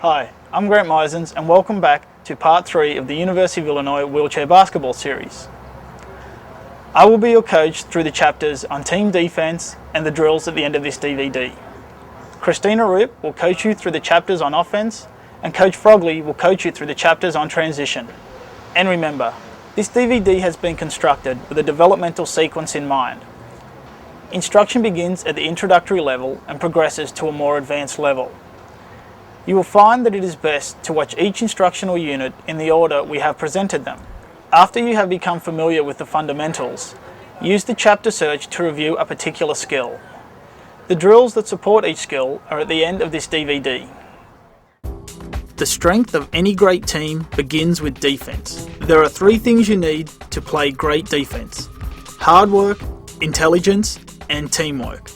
Hi, I'm Grant Misens and welcome back to part 3 of the University of Illinois Wheelchair Basketball Series. I will be your coach through the chapters on team defense and the drills at the end of this DVD. Christina Ripp will coach you through the chapters on offense, and Coach Frogley will coach you through the chapters on transition. And remember, this DVD has been constructed with a developmental sequence in mind. Instruction begins at the introductory level and progresses to a more advanced level. You will find that it is best to watch each instructional unit in the order we have presented them. After you have become familiar with the fundamentals, use the chapter search to review a particular skill. The drills that support each skill are at the end of this DVD. The strength of any great team begins with defense. There are 3 things you need to play great defense: hard work, intelligence, and teamwork.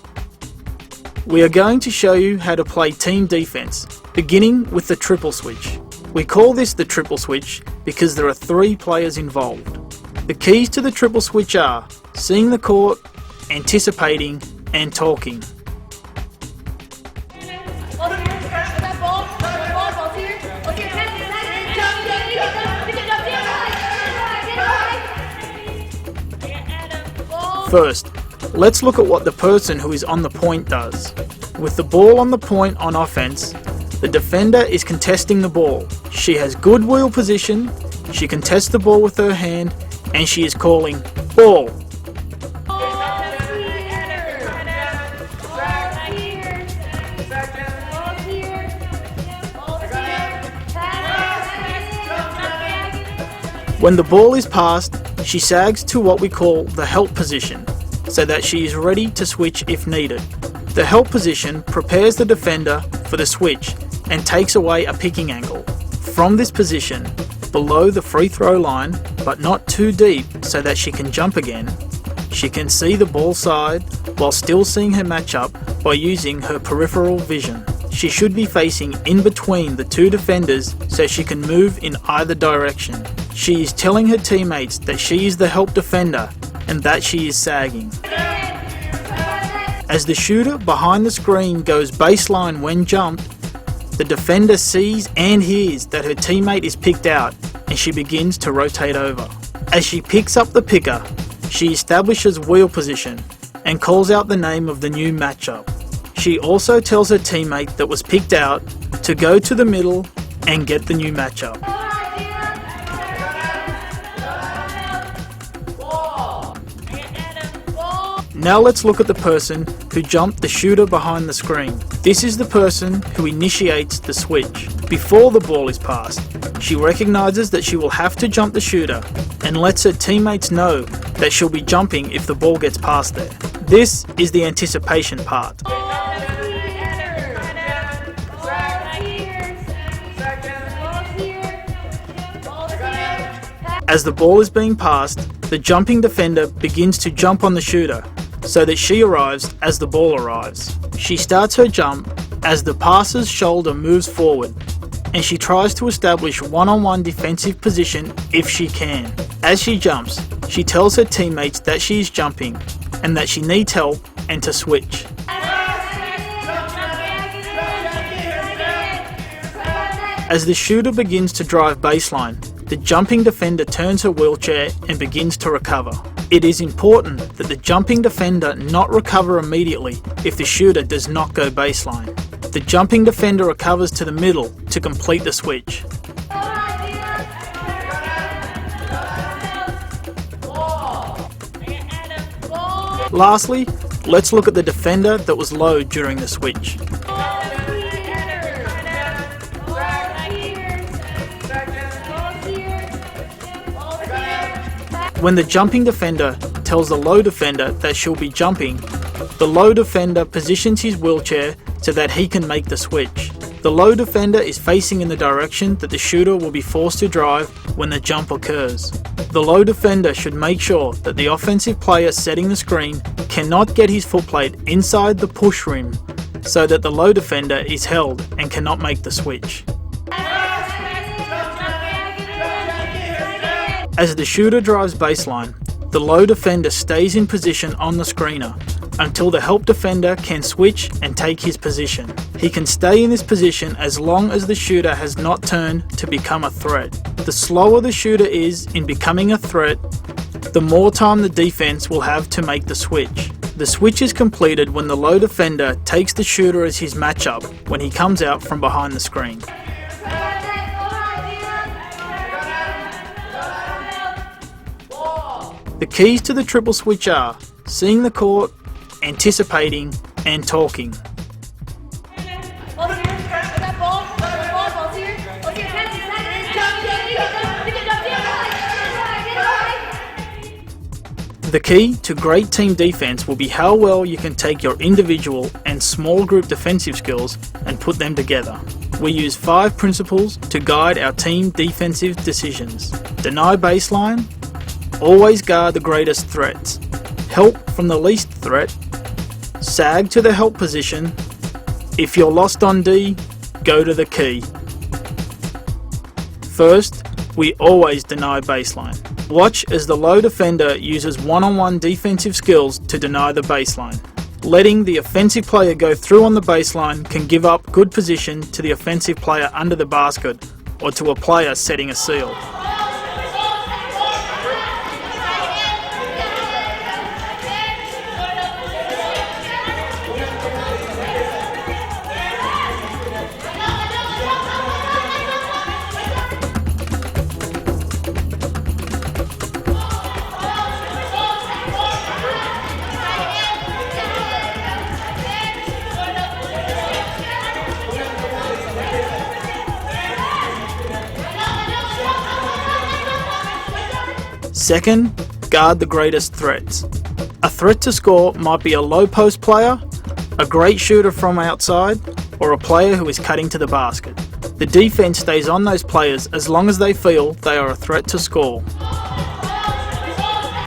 We are going to show you how to play team defense, beginning with the triple switch. We call this the triple switch because there are 3 players involved. The keys to the triple switch are seeing the court, anticipating, and talking. First, let's look at what the person who is on the point does. With the ball on the point on offense, the defender is contesting the ball. She has good wheel position, she contests the ball with her hand, and she is calling ball. When the ball is passed, she sags to what we call the help position, so that she is ready to switch if needed. The help position prepares the defender for the switch and takes away a picking angle. From this position, below the free throw line, but not too deep so that she can jump again, she can see the ball side while still seeing her matchup by using her peripheral vision. She should be facing in between the 2 defenders so she can move in either direction. She is telling her teammates that she is the help defender and that she is sagging. As the shooter behind the screen goes baseline when jumped, the defender sees and hears that her teammate is picked out and she begins to rotate over. As she picks up the picker, she establishes wheel position and calls out the name of the new matchup. She also tells her teammate that was picked out to go to the middle and get the new matchup. Now let's look at the person who jumped the shooter behind the screen. This is the person who initiates the switch. Before the ball is passed, she recognizes that she will have to jump the shooter and lets her teammates know that she'll be jumping if the ball gets passed there. This is the anticipation part. As the ball is being passed, the jumping defender begins to jump on the shooter so that she arrives as the ball arrives. She starts her jump as the passer's shoulder moves forward, and she tries to establish one-on-one defensive position if she can. As she jumps, she tells her teammates that she is jumping and that she needs help and to switch. As the shooter begins to drive baseline, the jumping defender turns her wheelchair and begins to recover. It is important that the jumping defender not recover immediately if the shooter does not go baseline. The jumping defender recovers to the middle to complete the switch. Lastly, let's look at the defender that was low during the switch. When the jumping defender tells the low defender that she'll be jumping, the low defender positions his wheelchair so that he can make the switch. The low defender is facing in the direction that the shooter will be forced to drive when the jump occurs. The low defender should make sure that the offensive player setting the screen cannot get his footplate inside the push rim so that the low defender is held and cannot make the switch. As the shooter drives baseline, the low defender stays in position on the screener, until the help defender can switch and take his position. He can stay in this position as long as the shooter has not turned to become a threat. The slower the shooter is in becoming a threat, the more time the defense will have to make the switch. The switch is completed when the low defender takes the shooter as his matchup when he comes out from behind the screen. The keys to the triple switch are seeing the court, anticipating, and talking. The key to great team defense will be how well you can take your individual and small group defensive skills and put them together. We use 5 principles to guide our team defensive decisions. Deny baseline, always guard the greatest threats, help from the least threat, sag to the help position, if you're lost on D, go to the key. First, we always deny baseline. Watch as the low defender uses one-on-one defensive skills to deny the baseline. Letting the offensive player go through on the baseline can give up good position to the offensive player under the basket or to a player setting a seal. Second, guard the greatest threats. A threat to score might be a low post player, a great shooter from outside, or a player who is cutting to the basket. The defense stays on those players as long as they feel they are a threat to score.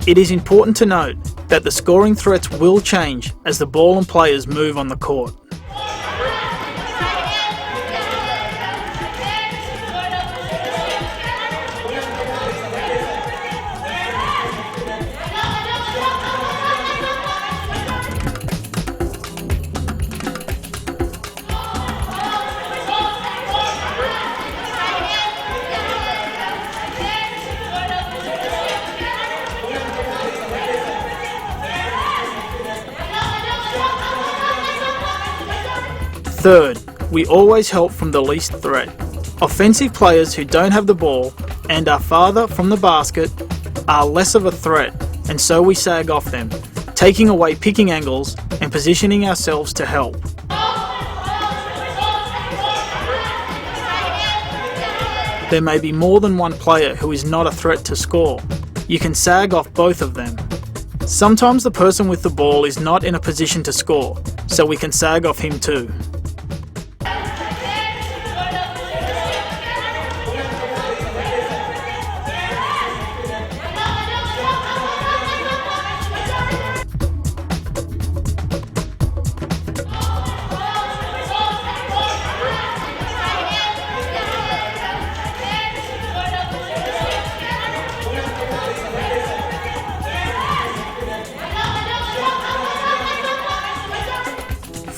It is important to note that the scoring threats will change as the ball and players move on the court. Third, we always help from the least threat. Offensive players who don't have the ball and are farther from the basket are less of a threat, and so we sag off them, taking away picking angles and positioning ourselves to help. There may be more than one player who is not a threat to score. You can sag off both of them. Sometimes the person with the ball is not in a position to score, so we can sag off him too.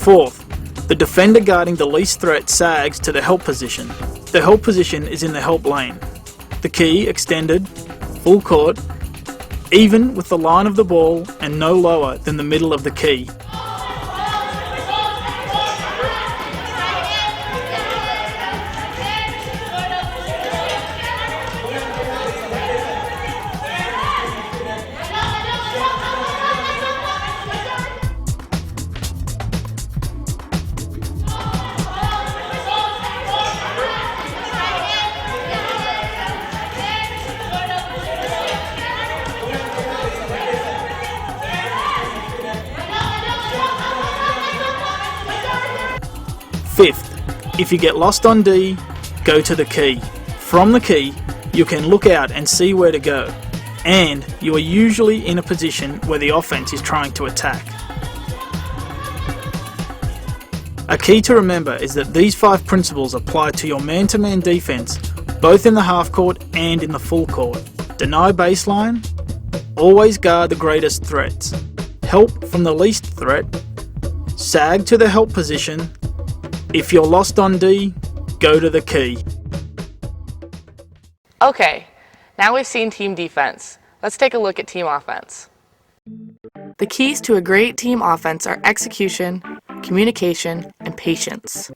Fourth, the defender guarding the least threat sags to the help position. The help position is in the help lane. The key extended, full court, even with the line of the ball and no lower than the middle of the key. Fifth, if you get lost on D, go to the key. From the key, you can look out and see where to go, and you are usually in a position where the offense is trying to attack. A key to remember is that these 5 principles apply to your man-to-man defense, both in the half court and in the full court. Deny baseline, always guard the greatest threats, help from the least threat, sag to the help position. If you're lost on D, go to the key. Okay, now we've seen team defense. Let's take a look at team offense. The keys to a great team offense are execution, communication, and patience.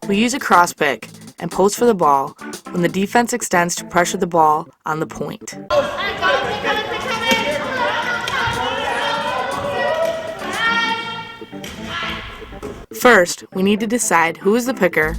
We use a cross pick and post for the ball when the defense extends to pressure the ball on the point. First, we need to decide who is the picker,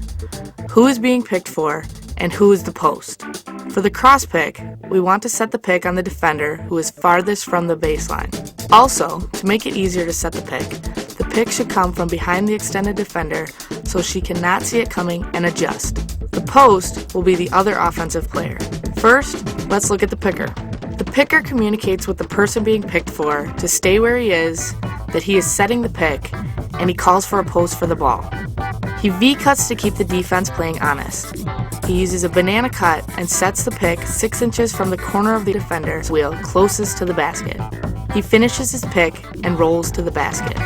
who is being picked for, and who is the post. For the cross pick, we want to set the pick on the defender who is farthest from the baseline. Also, to make it easier to set the pick should come from behind the extended defender so she cannot see it coming and adjust. The post will be the other offensive player. First, let's look at the picker. The picker communicates with the person being picked for to stay where he is, that he is setting the pick, and he calls for a post for the ball. He V-cuts to keep the defense playing honest. He uses a banana cut and sets the pick 6 inches from the corner of the defender's wheel closest to the basket. He finishes his pick and rolls to the basket.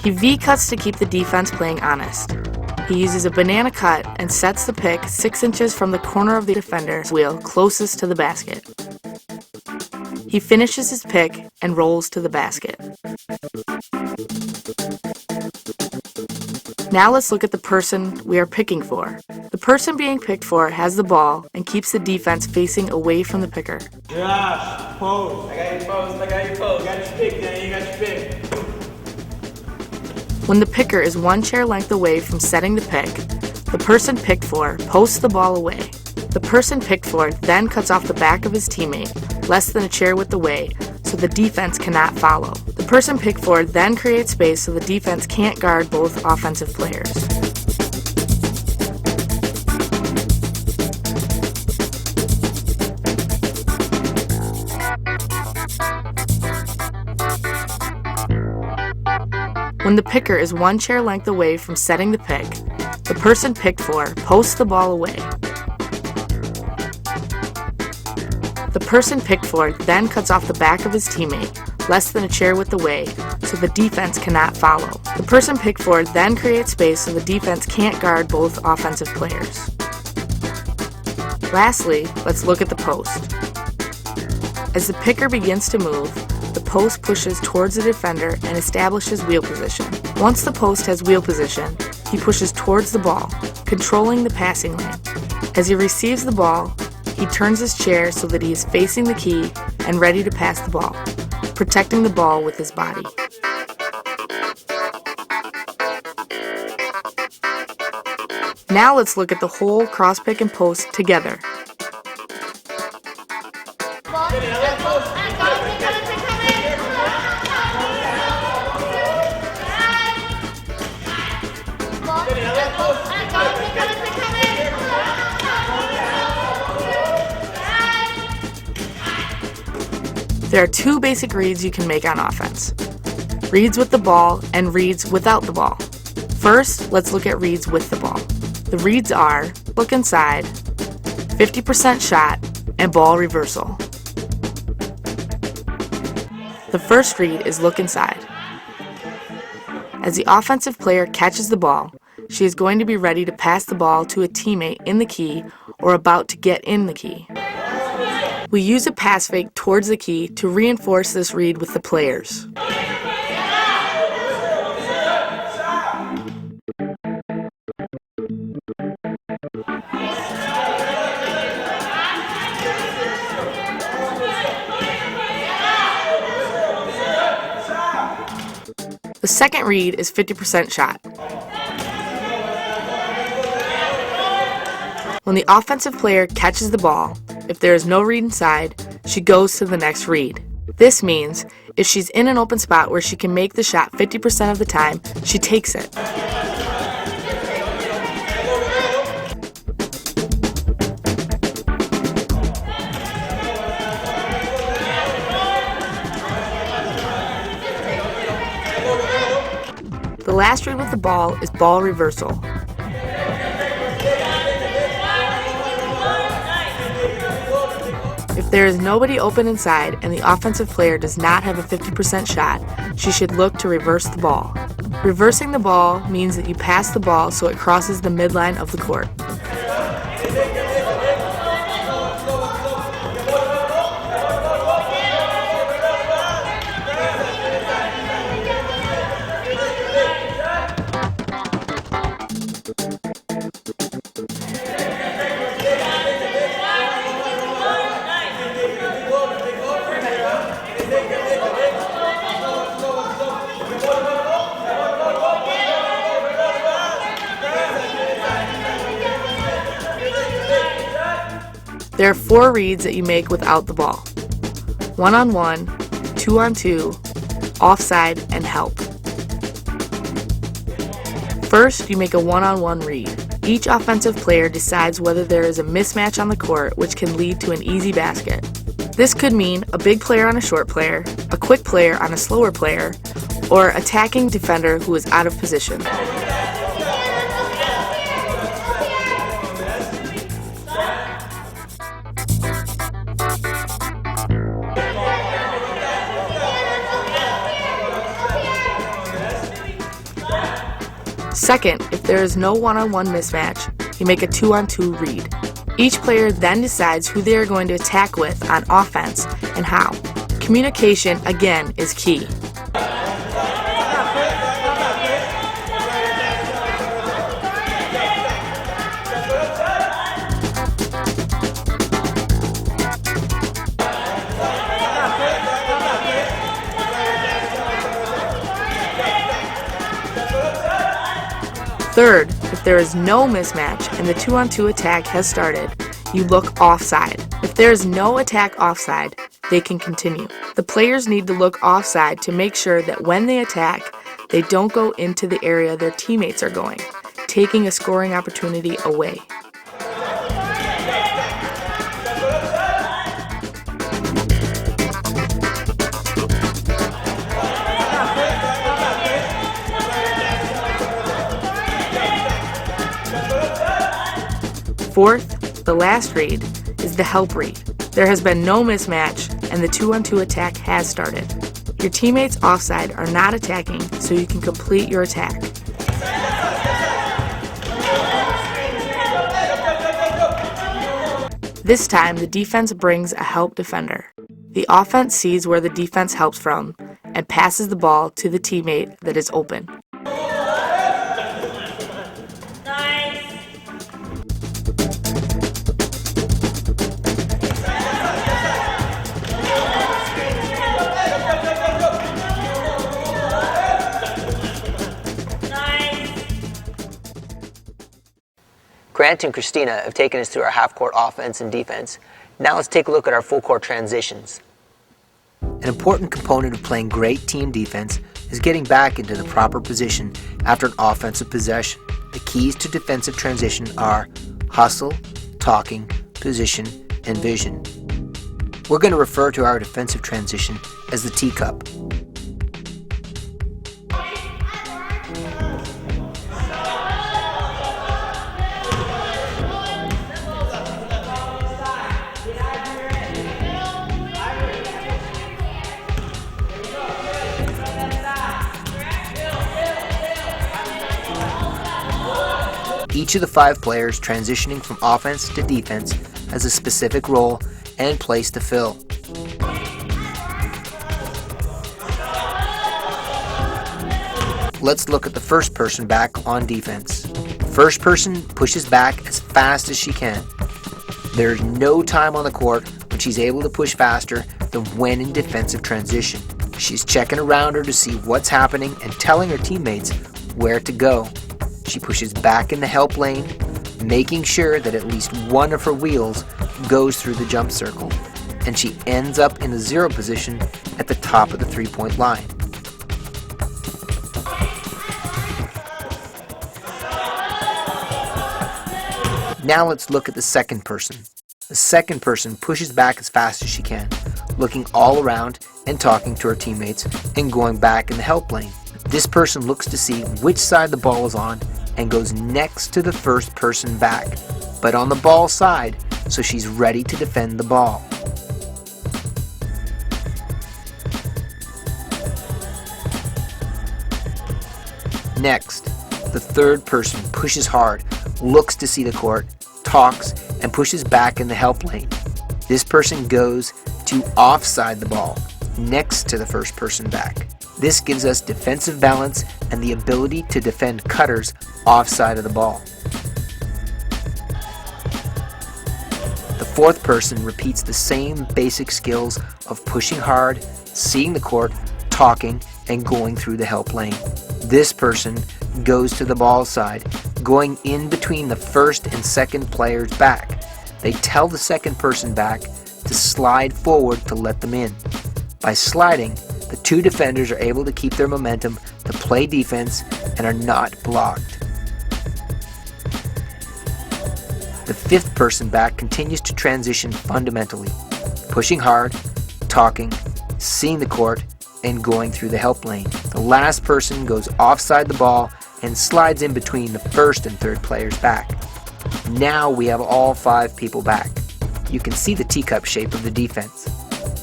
He V-cuts to keep the defense playing honest. He uses a banana cut and sets the pick 6 inches from the corner of the defender's wheel closest to the basket. He finishes his pick and rolls to the basket. Now let's look at the person we are picking for. The person being picked for has the ball and keeps the defense facing away from the picker. Josh, post. I got your post. I got your post. Got your pick, Dan. You got your pick. When the picker is 1 chair length away from setting the pick, the person picked for posts the ball away. The person picked for then cuts off the back of his teammate, less than a chair width away, so the defense cannot follow. The person picked for then creates space so the defense can't guard both offensive players. When the picker is 1 chair length away from setting the pick, the person picked for posts the ball away. The person picked for then cuts off the back of his teammate, less than a chair width away, so the defense cannot follow. The person picked for then creates space so the defense can't guard both offensive players. Lastly, let's look at the post. As the picker begins to move, the post pushes towards the defender and establishes wheel position. Once the post has wheel position, he pushes towards the ball, controlling the passing lane. As he receives the ball, he turns his chair so that he is facing the key and ready to pass the ball, protecting the ball with his body. Now let's look at the whole cross pick and post together. There are 2 basic reads you can make on offense: reads with the ball and reads without the ball. First, let's look at reads with the ball. The reads are look inside, 50% shot, and ball reversal. The first read is look inside. As the offensive player catches the ball, she is going to be ready to pass the ball to a teammate in the key or about to get in the key. We use a pass fake towards the key to reinforce this read with the players. The second read is 50% shot. When the offensive player catches the ball, if there is no read inside, she goes to the next read. This means if she's in an open spot where she can make the shot 50% of the time, she takes it. The last read with the ball is ball reversal. If there is nobody open inside and the offensive player does not have a 50% shot, she should look to reverse the ball. Reversing the ball means that you pass the ball so it crosses the midline of the court. There are 4 reads that you make without the ball: 1-on-1, 2-on-2, offside, and help. First, you make a 1-on-1 read. Each offensive player decides whether there is a mismatch on the court, which can lead to an easy basket. This could mean a big player on a short player, a quick player on a slower player, or attacking defender who is out of position. Second, if there is no 1-on-1 mismatch, you make a 2-on-2 read. Each player then decides who they are going to attack with on offense and how. Communication, again, is key. Third, if there is no mismatch and the 2-on-2 attack has started, you look offside. If there is no attack offside, they can continue. The players need to look offside to make sure that when they attack, they don't go into the area their teammates are going, taking a scoring opportunity away. Fourth, the last read, is the help read. There has been no mismatch and the 2-on-2 attack has started. Your teammates offside are not attacking, so you can complete your attack. This time, the defense brings a help defender. The offense sees where the defense helps from and passes the ball to the teammate that is open. Grant and Christina have taken us through our half-court offense and defense. Now let's take a look at our full-court transitions. An important component of playing great team defense is getting back into the proper position after an offensive possession. The keys to defensive transition are hustle, talking, position, and vision. We're going to refer to our defensive transition as the teacup. Each of the 5 players transitioning from offense to defense has a specific role and place to fill. Let's look at the first person back on defense. First person pushes back as fast as she can. There's no time on the court when she's able to push faster than when in defensive transition. She's checking around her to see what's happening and telling her teammates where to go. She pushes back in the help lane, making sure that at least one of her wheels goes through the jump circle, and she ends up in the 0 position at the top of the 3-point line. Now let's look at the second person. The second person pushes back as fast as she can, looking all around and talking to her teammates and going back in the help lane. This person looks to see which side the ball is on and goes next to the first person back. But on the ball side, so she's ready to defend the ball. Next, the third person pushes hard, looks to see the court, talks, and pushes back in the help lane. This person goes to offside the ball, next to the first person back. This gives us defensive balance and the ability to defend cutters offside of the ball. The fourth person repeats the same basic skills of pushing hard, seeing the court, talking, and going through the help lane. This person goes to the ball side, going in between the first and second players back. They tell the second person back to slide forward to let them in. By sliding, the two defenders are able to keep their momentum to play defense and are not blocked. The fifth person back continues to transition fundamentally, pushing hard, talking, seeing the court, and going through the help lane. The last person goes offside the ball and slides in between the first and third players back. Now we have all 5 people back. You can see the teacup shape of the defense.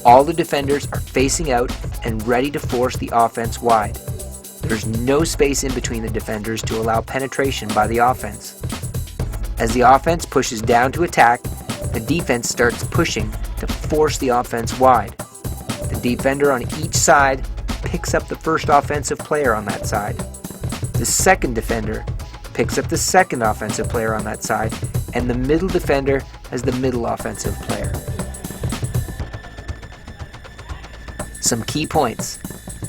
All the defenders are facing out and ready to force the offense wide. There's no space in between the defenders to allow penetration by the offense. As the offense pushes down to attack, the defense starts pushing to force the offense wide. The defender on each side picks up the first offensive player on that side. The second defender picks up the second offensive player on that side, and the middle defender has the middle offensive player. Some key points.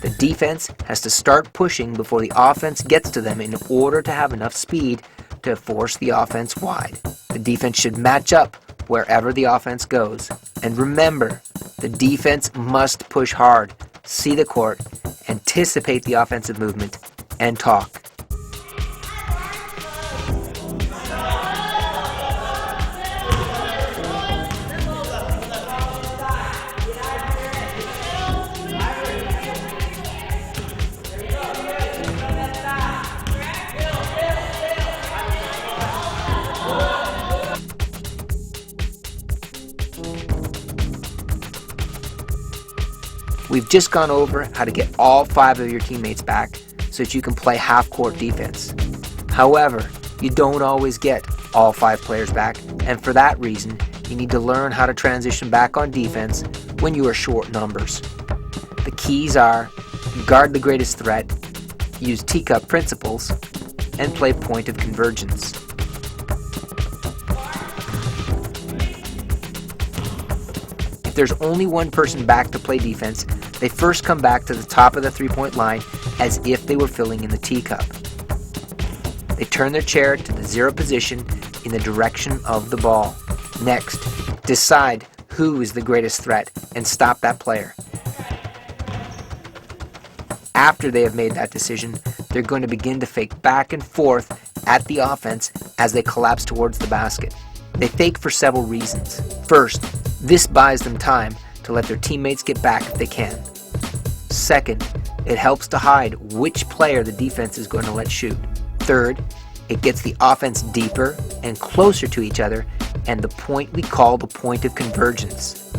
The defense has to start pushing before the offense gets to them in order to have enough speed to force the offense wide. The defense should match up wherever the offense goes. And remember, the defense must push hard, see the court, anticipate the offensive movement, and talk. We've just gone over how to get all 5 of your teammates back so that you can play half-court defense. However, you don't always get all 5 players back, and for that reason, you need to learn how to transition back on defense when you are short numbers. The keys are guard the greatest threat, use teacup principles, and play point of convergence. If there's only one person back to play defense, they first come back to the top of the three-point line as if they were filling in the teacup. They turn their chair to the 0 position in the direction of the ball. Next, decide who is the greatest threat and stop that player. After they have made that decision, they're going to begin to fake back and forth at the offense as they collapse towards the basket. They fake for several reasons. First, this buys them time to let their teammates get back if they can. Second, it helps to hide which player the defense is going to let shoot. Third, it gets the offense deeper and closer to each other and the point we call the point of convergence.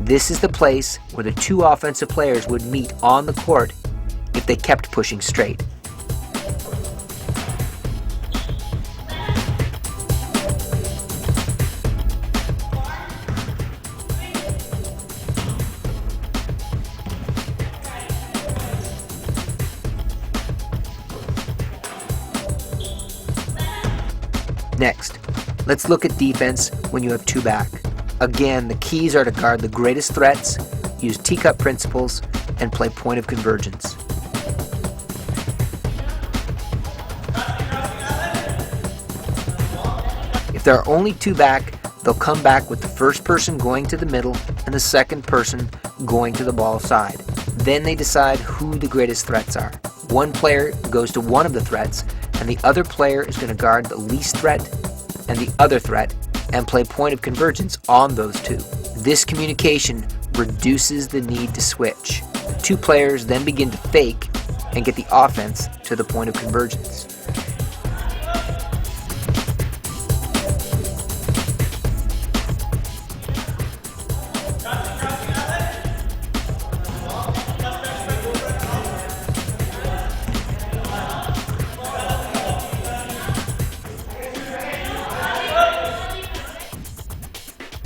This is the place where the 2 offensive players would meet on the court if they kept pushing straight. Next, let's look at defense when you have 2 back. Again, the keys are to guard the greatest threats, use teacup principles, and play point of convergence. If there are only 2 back, they'll come back with the first person going to the middle and the second person going to the ball side. Then they decide who the greatest threats are. One player goes to one of the threats, and the other player is going to guard the least threat and the other threat and play point of convergence on those 2. This communication reduces the need to switch. The 2 players then begin to fake and get the offense to the point of convergence.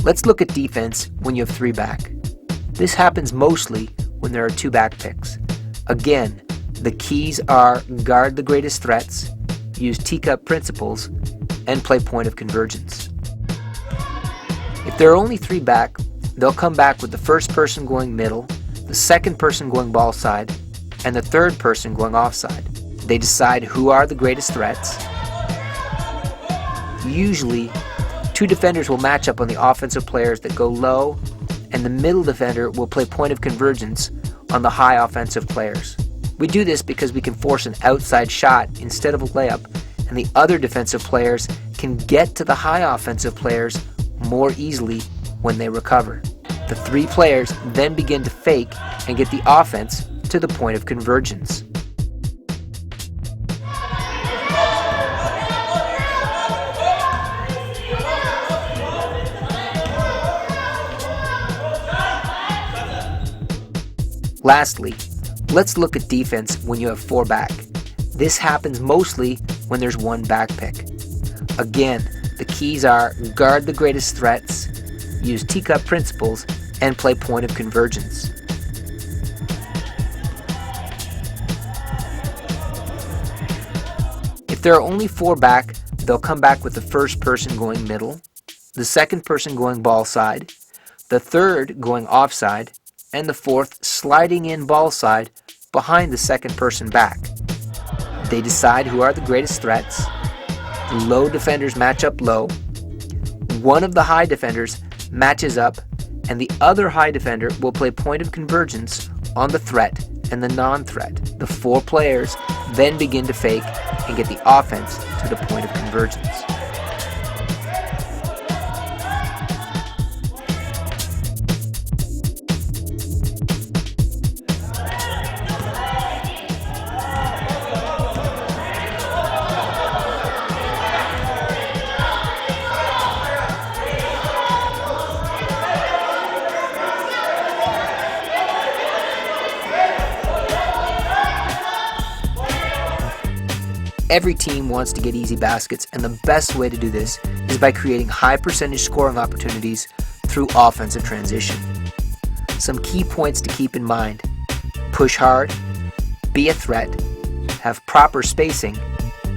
Let's look at defense when you have 3 back. This happens mostly when there are 2 back picks. Again, the keys are guard the greatest threats, use teacup principles, and play point of convergence. If there are only 3 back, they'll come back with the first person going middle, the second person going ball side, and the third person going offside. They decide who are the greatest threats. Usually, 2 defenders will match up on the offensive players that go low, and the middle defender will play point of convergence on the high offensive players. We do this because we can force an outside shot instead of a layup, and the other defensive players can get to the high offensive players more easily when they recover. The 3 players then begin to fake and get the offense to the point of convergence. Lastly, let's look at defense when you have 4 back. This happens mostly when there's 1 back pick. Again, the keys are guard the greatest threats, use teacup principles, and play point of convergence. If there are only 4 back, they'll come back with the first person going middle, the second person going ball side, the third going offside, and the fourth sliding in ball side behind the second person back. They decide who are the greatest threats. The low defenders match up low. One of the high defenders matches up, and the other high defender will play point of convergence on the threat and the non-threat. The 4 players then begin to fake and get the offense to the point of convergence. Every team wants to get easy baskets, and the best way to do this is by creating high percentage scoring opportunities through offensive transition. Some key points to keep in mind: push hard, be a threat, have proper spacing,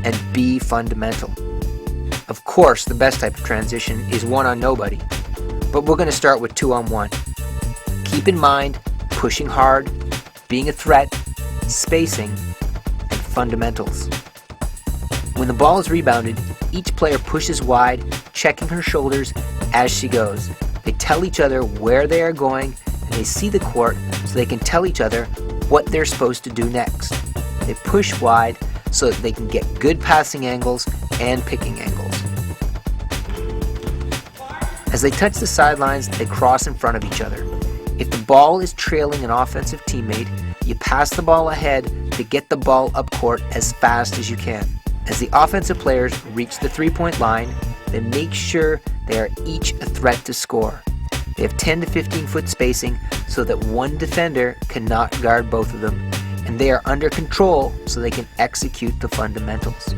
and be fundamental. Of course, the best type of transition is 1 on nobody, but we're going to start with 2 on 1. Keep in mind pushing hard, being a threat, spacing, and fundamentals. When the ball is rebounded, each player pushes wide, checking her shoulders as she goes. They tell each other where they are going, and they see the court so they can tell each other what they're supposed to do next. They push wide so that they can get good passing angles and picking angles. As they touch the sidelines, they cross in front of each other. If the ball is trailing an offensive teammate, you pass the ball ahead to get the ball up court as fast as you can. As the offensive players reach the 3-point line, they make sure they are each a threat to score. They have 10 to 15 foot spacing so that 1 defender cannot guard both of them, and they are under control so they can execute the fundamentals.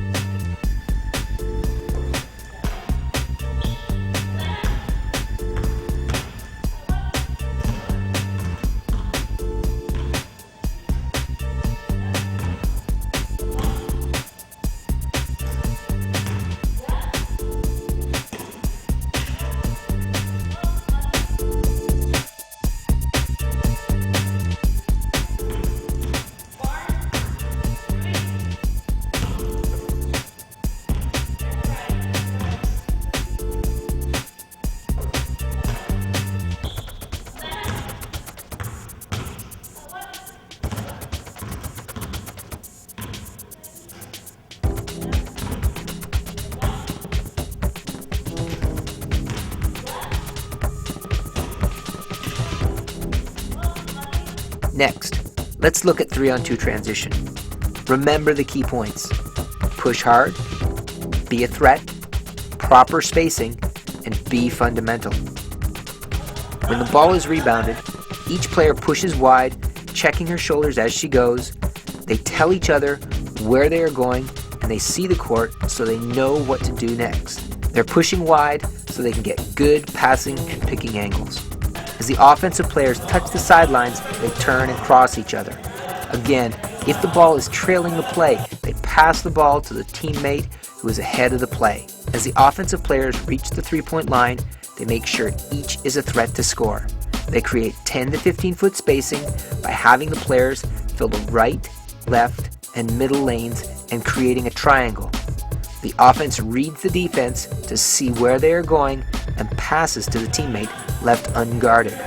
Next, let's look at 3-on-2 transition. Remember the key points: push hard, be a threat, proper spacing, and be fundamental. When the ball is rebounded, each player pushes wide, checking her shoulders as she goes. They tell each other where they are going, and they see the court so they know what to do next. They're pushing wide so they can get good passing and picking angles. As the offensive players touch the sidelines, they turn and cross each other. Again, if the ball is trailing the play, they pass the ball to the teammate who is ahead of the play. As the offensive players reach the three-point line, they make sure each is a threat to score. They create 10 to 15 foot spacing by having the players fill the right, left, and middle lanes and creating a triangle. The offense reads the defense to see where they are going and passes to the teammate left unguarded.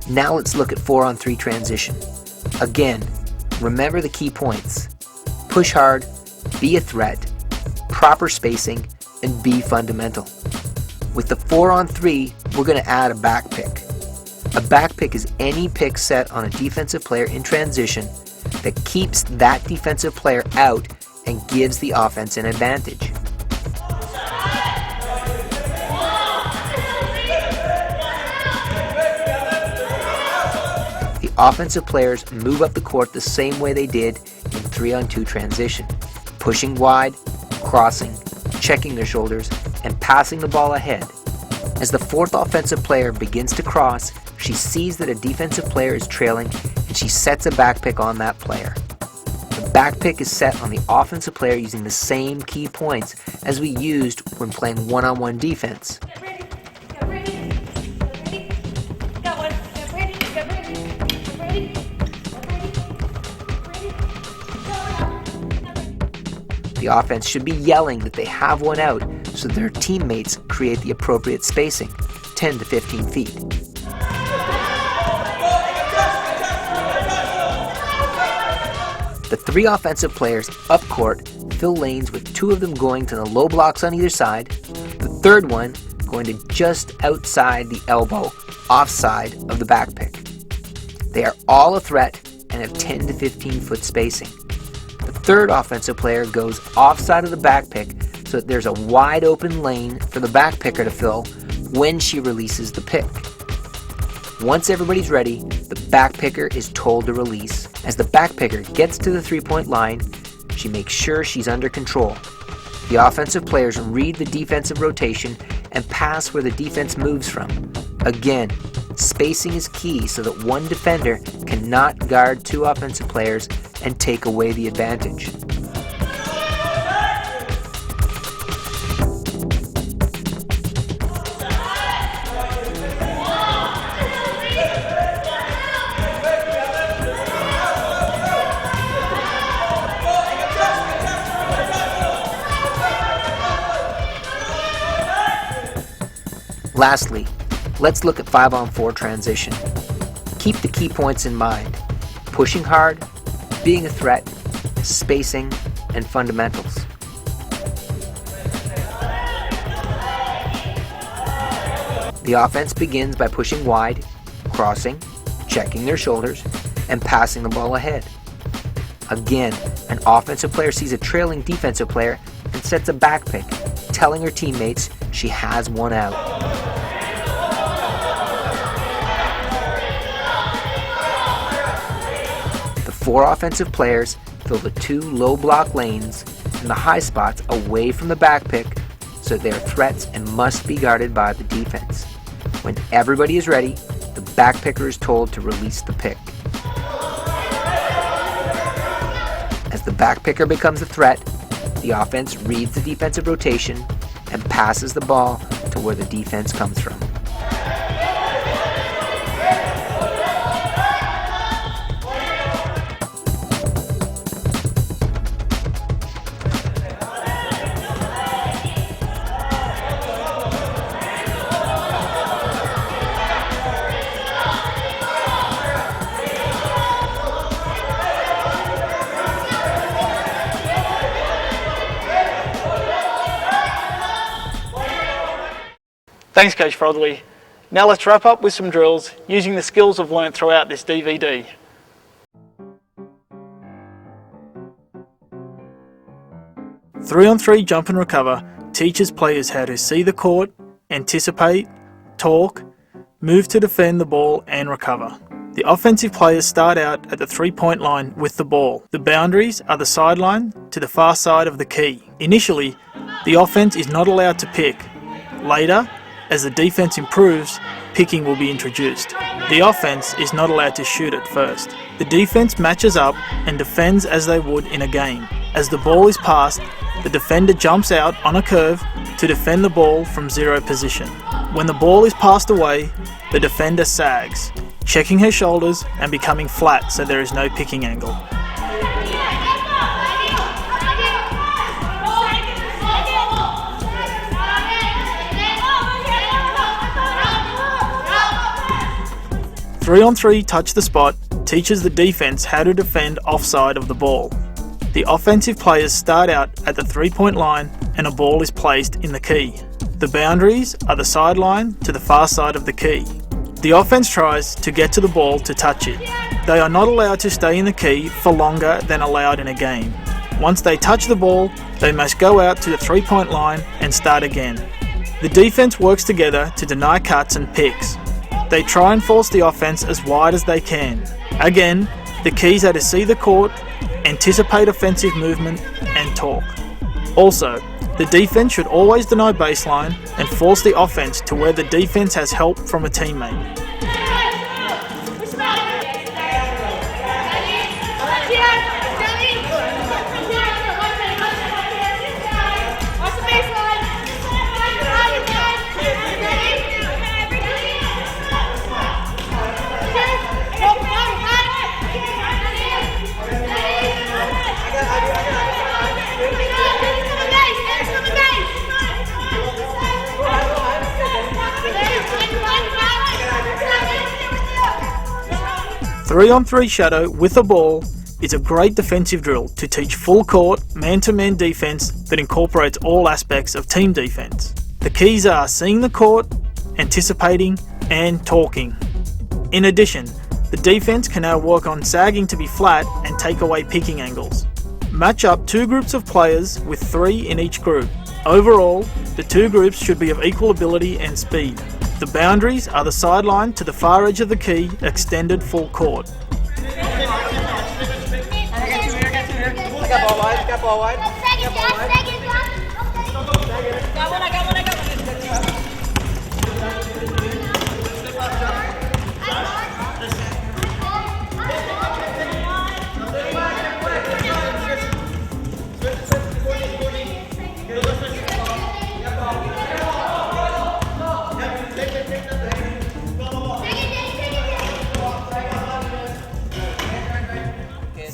Now let's look at 4-on-3 transition. Again, remember the key points. Push hard, be a threat, proper spacing, and be fundamental. With the 4-on-3, we're going to add a back pick. A back pick is any pick set on a defensive player in transition that keeps that defensive player out and gives the offense an advantage. Offensive players move up the court the same way they did in 3-on-2 transition, pushing wide, crossing, checking their shoulders, and passing the ball ahead. As the fourth offensive player begins to cross, she sees that a defensive player is trailing and she sets a back pick on that player. The back pick is set on the offensive player using the same key points as we used when playing 1-on-1 defense. The offense should be yelling that they have one out so their teammates create the appropriate spacing, 10 to 15 feet. The 3 offensive players up court fill lanes with 2 of them going to the low blocks on either side, the third one going to just outside the elbow, offside of the back pick. They are all a threat and have 10 to 15 foot spacing. The third offensive player goes offside of the back pick so that there's a wide open lane for the back picker to fill when she releases the pick. Once everybody's ready, the back picker is told to release. As the back picker gets to the three-point line, she makes sure she's under control. The offensive players read the defensive rotation and pass where the defense moves from. Again, spacing is key so that one defender cannot guard 2 offensive players and take away the advantage. Lastly, let's look at 5-on-4 transition. Keep the key points in mind: pushing hard, being a threat, spacing, and fundamentals. The offense begins by pushing wide, crossing, checking their shoulders, and passing the ball ahead. Again, an offensive player sees a trailing defensive player and sets a back pick, telling her teammates she has one out. The 4 offensive players fill the 2 low block lanes and the high spots away from the back pick so they are threats and must be guarded by the defense. When everybody is ready, the back picker is told to release the pick. As the back picker becomes a threat, the offense reads the defensive rotation and passes the ball to where the defense comes from. Thanks, Coach Frothley. Now let's wrap up with some drills using the skills I've learnt throughout this DVD. Three-on-three jump and recover teaches players how to see the court, anticipate, talk, move to defend the ball and recover. The offensive players start out at the three-point line with the ball. The boundaries are the sideline to the far side of the key. Initially, the offense is not allowed to pick. Later, as the defense improves, picking will be introduced. The offense is not allowed to shoot at first. The defense matches up and defends as they would in a game. As the ball is passed, the defender jumps out on a curve to defend the ball from zero position. When the ball is passed away, the defender sags, checking her shoulders and becoming flat so there is no picking angle. Three-on-three touch the spot teaches the defense how to defend offside of the ball. The offensive players start out at the three-point line and a ball is placed in the key. The boundaries are the sideline to the far side of the key. The offense tries to get to the ball to touch it. They are not allowed to stay in the key for longer than allowed in a game. Once they touch the ball, they must go out to the three-point line and start again. The defense works together to deny cuts and picks. They try and force the offense as wide as they can. Again, the keys are to see the court, anticipate offensive movement, and talk. Also, the defense should always deny baseline and force the offense to where the defense has help from a teammate. Three-on-three shadow with a ball is a great defensive drill to teach full court, man-to-man defense that incorporates all aspects of team defense. The keys are seeing the court, anticipating, and talking. In addition, the defense can now work on sagging to be flat and take away picking angles. Match up two groups of players with three in each group. Overall, the two groups should be of equal ability and speed. The boundaries are the sideline to the far edge of the key, extended full court.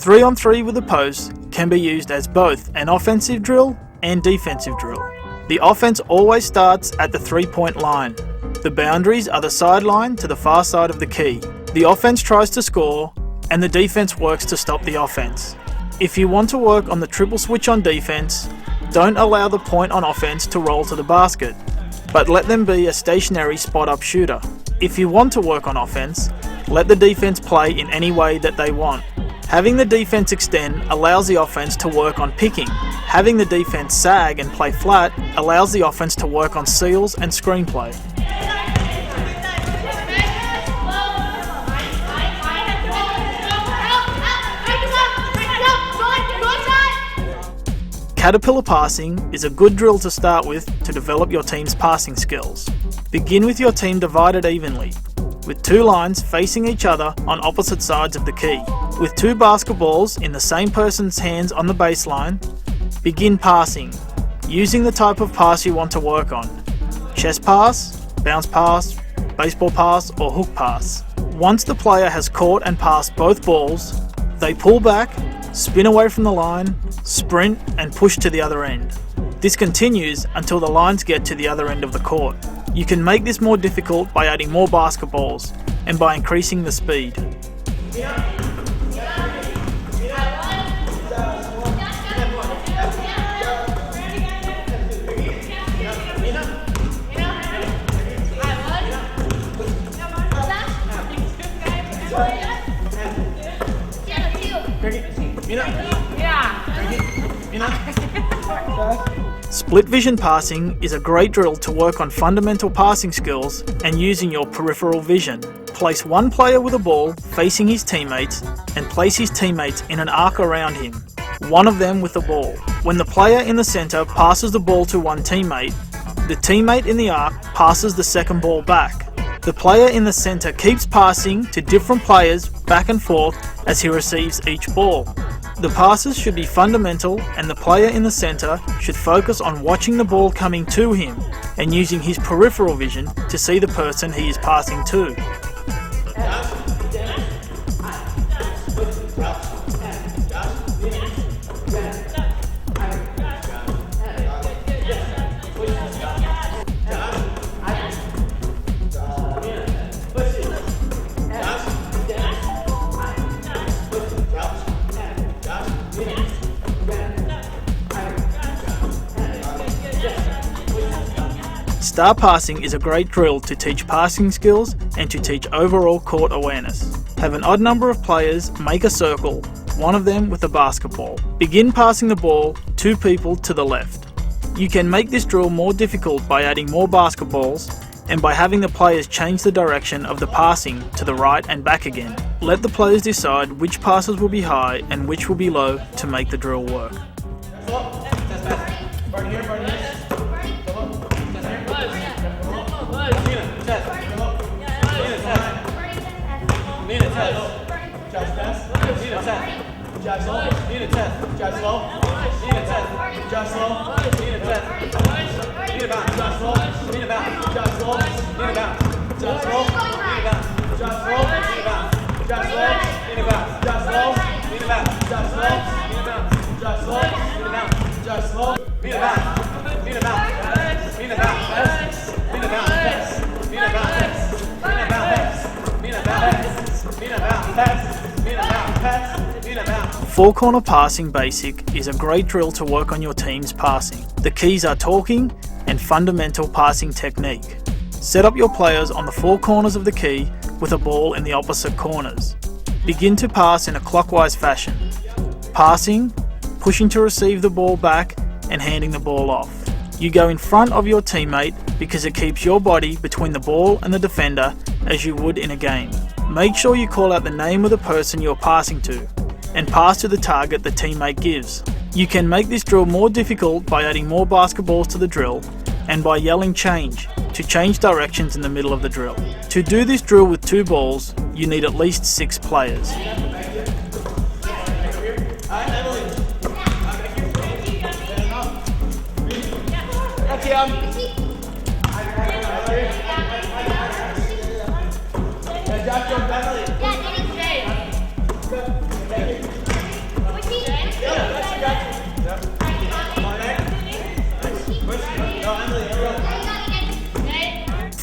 Three-on-three with a post can be used as both an offensive drill and defensive drill. The offense always starts at the three-point line. The boundaries are the sideline to the far side of the key. The offense tries to score, and the defense works to stop the offense. If you want to work on the triple switch on defense, don't allow the point on offense to roll to the basket, but let them be a stationary spot-up shooter. If you want to work on offense, let the defense play in any way that they want. Having the defense extend allows the offense to work on picking. Having the defense sag and play flat allows the offense to work on seals and screenplay. Caterpillar passing is a good drill to start with to develop your team's passing skills. Begin with your team divided evenly, with two lines facing each other on opposite sides of the key. With two basketballs in the same person's hands on the baseline, begin passing, using the type of pass you want to work on. Chest pass, bounce pass, baseball pass, or hook pass. Once the player has caught and passed both balls, they pull back, spin away from the line, sprint, and push to the other end. This continues until the lines get to the other end of the court. You can make this more difficult by adding more basketballs and by increasing the speed. Split vision passing is a great drill to work on fundamental passing skills and using your peripheral vision. Place one player with a ball facing his teammates and place his teammates in an arc around him, one of them with the ball. When the player in the center passes the ball to one teammate, the teammate in the arc passes the second ball back. The player in the center keeps passing to different players back and forth as he receives each ball. The passes should be fundamental, and the player in the center should focus on watching the ball coming to him and using his peripheral vision to see the person he is passing to. Star passing is a great drill to teach passing skills and to teach overall court awareness. Have an odd number of players make a circle, one of them with a basketball. Begin passing the ball 2 people to the left. You can make this drill more difficult by adding more basketballs and by having the players change the direction of the passing to the right and back again. Let the players decide which passes will be high and which will be low to make the drill work. Four corner passing basic is a great drill to work on your team's passing. The keys are talking and fundamental passing technique. Set up your players on the 4 corners of the key with a ball in the opposite corners. Begin to pass in a clockwise fashion. Passing, pushing to receive the ball back and handing the ball off. You go in front of your teammate because it keeps your body between the ball and the defender as you would in a game. Make sure you call out the name of the person you're passing to and pass to the target the teammate gives. You can make this drill more difficult by adding more basketballs to the drill and by yelling change to change directions in the middle of the drill. To do this drill with 2 balls, you need at least 6 players.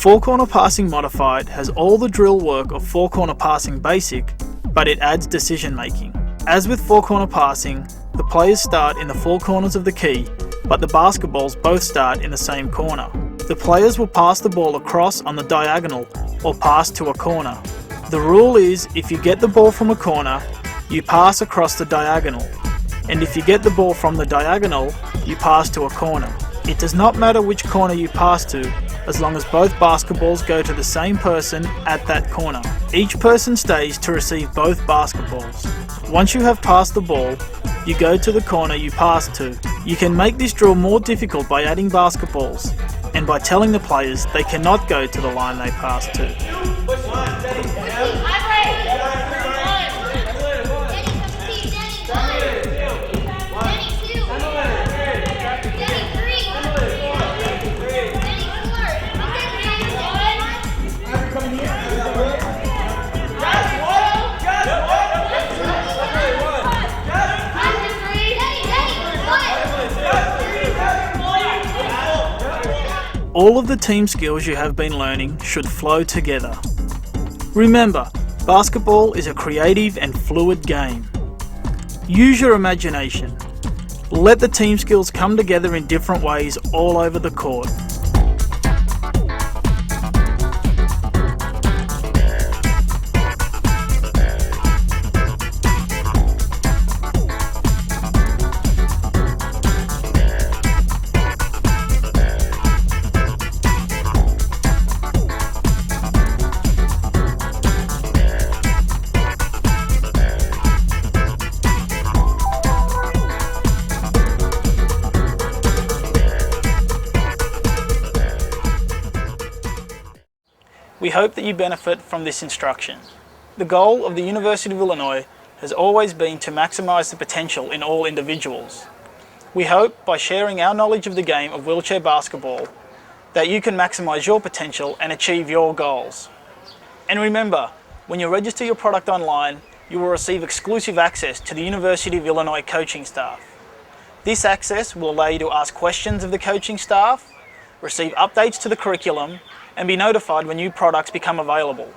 Four corner passing modified has all the drill work of four corner passing basic, but it adds decision making. As with four corner passing, the players start in the 4 corners of the key, but the basketballs both start in the same corner. The players will pass the ball across on the diagonal or pass to a corner. The rule is if you get the ball from a corner, you pass across the diagonal, and if you get the ball from the diagonal, you pass to a corner. It does not matter which corner you pass to, as long as both basketballs go to the same person at that corner. Each person stays to receive both basketballs. Once you have passed the ball, you go to the corner you passed to. You can make this drill more difficult by adding basketballs and by telling the players they cannot go to the line they passed to. All of the team skills you have been learning should flow together. Remember, basketball is a creative and fluid game. Use your imagination. Let the team skills come together in different ways all over the court. hope that you benefit from this instruction. The goal of the University of Illinois has always been to maximize the potential in all individuals. We hope by sharing our knowledge of the game of wheelchair basketball that you can maximize your potential and achieve your goals. And remember, when you register your product online, you will receive exclusive access to the University of Illinois coaching staff. This access will allow you to ask questions of the coaching staff, receive updates to the curriculum, and be notified when new products become available.